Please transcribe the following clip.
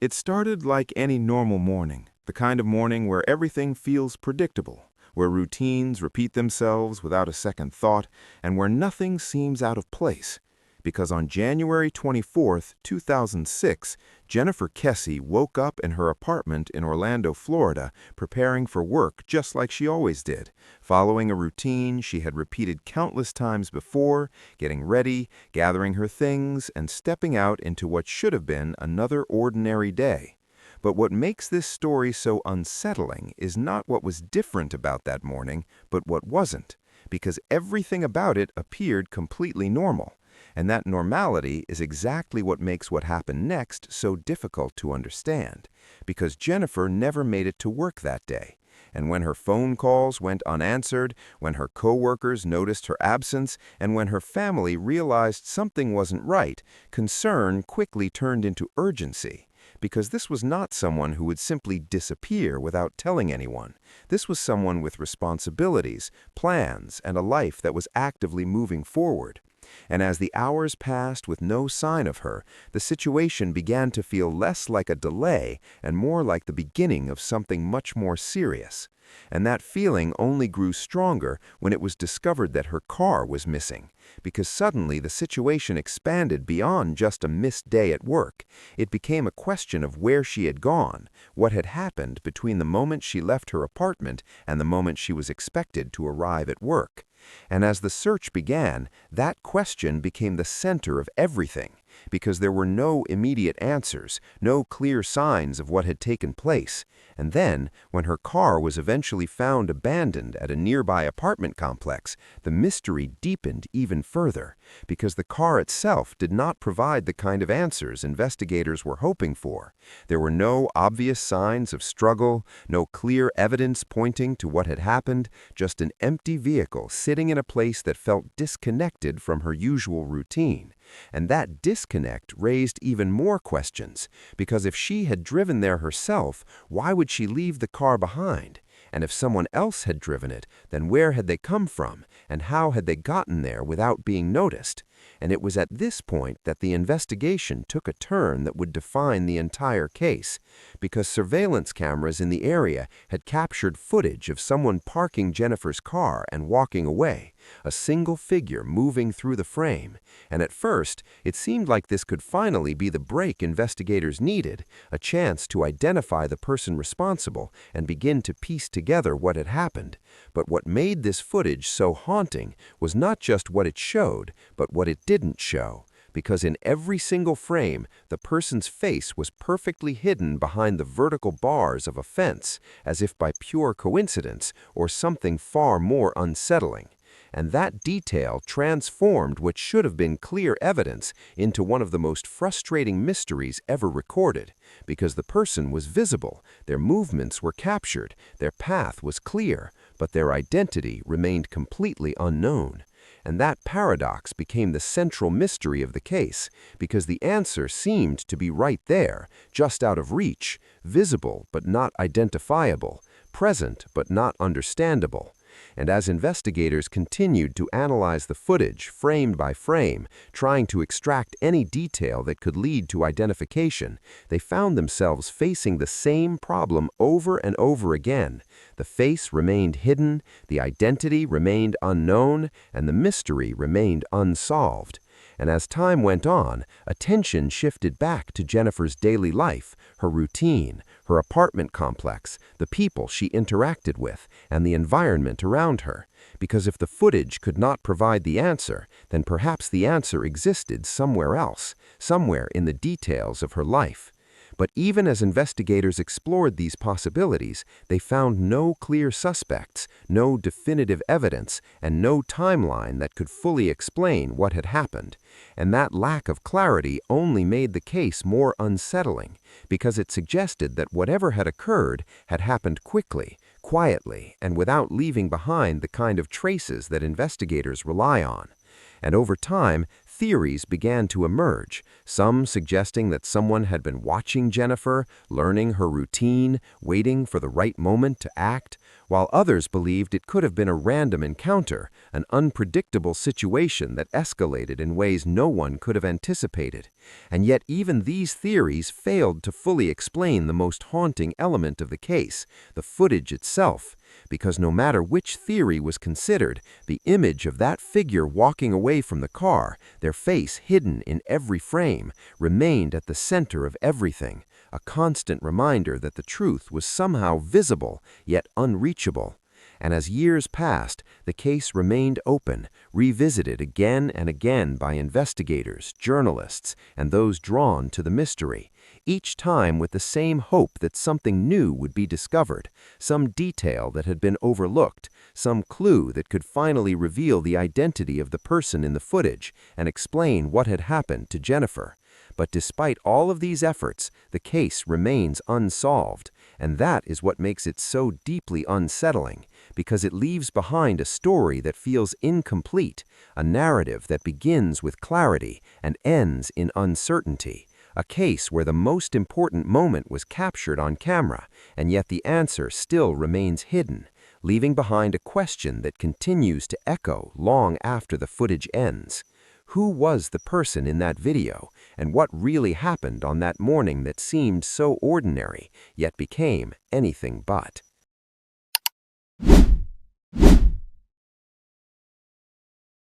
It started like any normal morning, the kind of morning where everything feels predictable, where routines repeat themselves without a second thought, and where nothing seems out of place. Because on January 24th, 2006, Jennifer Kesse woke up in her apartment in Orlando, Florida, preparing for work just like she always did, following a routine she had repeated countless times before, getting ready, gathering her things, and stepping out into what should have been another ordinary day. But what makes this story so unsettling is not what was different about that morning, but what wasn't, because everything about it appeared completely normal. And that normality is exactly what makes what happened next so difficult to understand, because Jennifer never made it to work that day. And when her phone calls went unanswered, when her coworkers noticed her absence, and when her family realized something wasn't right, concern quickly turned into urgency. Because this was not someone who would simply disappear without telling anyone. This was someone with responsibilities, plans, and a life that was actively moving forward. And as the hours passed with no sign of her, the situation began to feel less like a delay and more like the beginning of something much more serious. And that feeling only grew stronger when it was discovered that her car was missing, because suddenly the situation expanded beyond just a missed day at work. It became a question of where she had gone, what had happened between the moment she left her apartment and the moment she was expected to arrive at work. And as the search began, that question became the center of everything, because there were no immediate answers, no clear signs of what had taken place. And then, when her car was eventually found abandoned at a nearby apartment complex, the mystery deepened even further, because the car itself did not provide the kind of answers investigators were hoping for. There were no obvious signs of struggle, no clear evidence pointing to what had happened, just an empty vehicle sitting in a place that felt disconnected from her usual routine. And that disconnect raised even more questions, because if she had driven there herself, why would she leave the car behind? And if someone else had driven it, then where had they come from, and how had they gotten there without being noticed? And it was at this point that the investigation took a turn that would define the entire case, because surveillance cameras in the area had captured footage of someone parking Jennifer's car and walking away, a single figure moving through the frame. And at first, it seemed like this could finally be the break investigators needed, a chance to identify the person responsible and begin to piece together what had happened. But what made this footage so haunting was not just what it showed, but what it didn't show. Because in every single frame, the person's face was perfectly hidden behind the vertical bars of a fence, as if by pure coincidence or something far more unsettling. And that detail transformed what should have been clear evidence into one of the most frustrating mysteries ever recorded, because the person was visible, their movements were captured, their path was clear, but their identity remained completely unknown. And that paradox became the central mystery of the case, because the answer seemed to be right there, just out of reach, visible but not identifiable, present but not understandable. And as investigators continued to analyze the footage frame by frame, trying to extract any detail that could lead to identification, they found themselves facing the same problem over and over again. The face remained hidden, the identity remained unknown, and the mystery remained unsolved. And as time went on, attention shifted back to Jennifer's daily life, her routine, her apartment complex, the people she interacted with, and the environment around her. Because if the footage could not provide the answer, then perhaps the answer existed somewhere else, somewhere in the details of her life. But even as investigators explored these possibilities, they found no clear suspects, no definitive evidence, and no timeline that could fully explain what had happened. And that lack of clarity only made the case more unsettling, because it suggested that whatever had occurred had happened quickly, quietly, and without leaving behind the kind of traces that investigators rely on. And over time, theories began to emerge, some suggesting that someone had been watching Jennifer, learning her routine, waiting for the right moment to act, while others believed it could have been a random encounter, an unpredictable situation that escalated in ways no one could have anticipated. And yet even these theories failed to fully explain the most haunting element of the case, the footage itself, because no matter which theory was considered, the image of that figure walking away from the car, their face hidden in every frame, remained at the center of everything, a constant reminder that the truth was somehow visible, yet unreachable. And as years passed, the case remained open, revisited again and again by investigators, journalists, and those drawn to the mystery, each time with the same hope that something new would be discovered, some detail that had been overlooked, some clue that could finally reveal the identity of the person in the footage and explain what had happened to Jennifer. But despite all of these efforts, the case remains unsolved, and that is what makes it so deeply unsettling, because it leaves behind a story that feels incomplete, a narrative that begins with clarity and ends in uncertainty, a case where the most important moment was captured on camera, and yet the answer still remains hidden, leaving behind a question that continues to echo long after the footage ends. Who was the person in that video, and what really happened on that morning that seemed so ordinary, yet became anything but?